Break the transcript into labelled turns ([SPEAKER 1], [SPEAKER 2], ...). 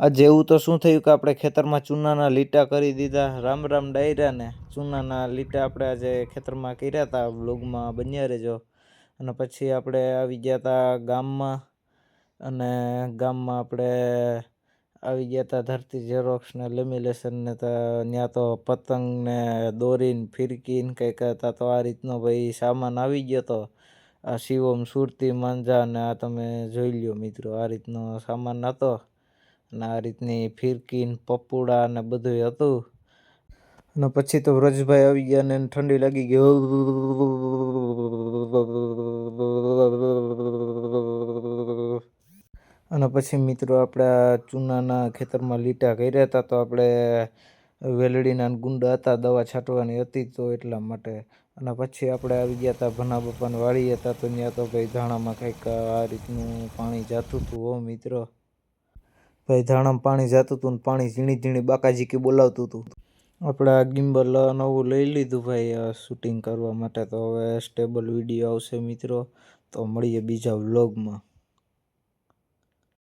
[SPEAKER 1] આજે એવું તો શું થયું કે આપણે ખેતરમાં ચૂનાના લીટા કરી દીધા. રામ રામ ડાયરા ને ચૂનાના લીટા આપણે આજે ખેતરમાં કર્યા હતા. વ્લોગમાં બન્યા રહેજો. અને પછી આપણે આવી ગયા હતા ગામમાં, અને ગામમાં આપણે આવી ગયા હતા ધરતી ઝેરોક્સ ને લેમિનેશન ને ત્યાં તો પતંગ ને દોરીને ફિરકીને કંઈક હતા. તો આ રીતનો ભાઈ સામાન આવી ગયો હતો. આ શિવમ સુરતી માંજા ને આ તમે જોઈ લ્યો મિત્રો, આ રીતનો સામાન હતો. અને આ રીતની ફિરકી ને પપુડા ને બધું હતું. અને પછી તો વ્રજભાઈ આવી ગયા ને ઠંડી લાગી ગઈ. અને પછી મિત્રો આપણે ચૂનાના ખેતરમાં લીટા કર્યા હતા. તો આપણે વેલડીના ગુંડા હતા, દવા છાંટવાની હતી તો એટલા માટે. અને પછી આપણે આવી ગયા હતા ભના બપાને વાળી હતા. તો ત્યાં તો ભાઈ ધાણામાં કંઈક આ રીતનું પાણી જાતું હતું. હો મિત્રો, ભાઈ ધાણામાં પાણી જાતું હતું ને પાણી ઝીણી ઝીણી બાકાજીકી બોલાવતું હતું. આપણે આ ગિમ્બલ નવું લઈ લીધું ભાઈ શૂટિંગ કરવા માટે. તો હવે સ્ટેબલ વિડીયો આવશે મિત્રો. તો મળીએ બીજા વ્લોગમાં.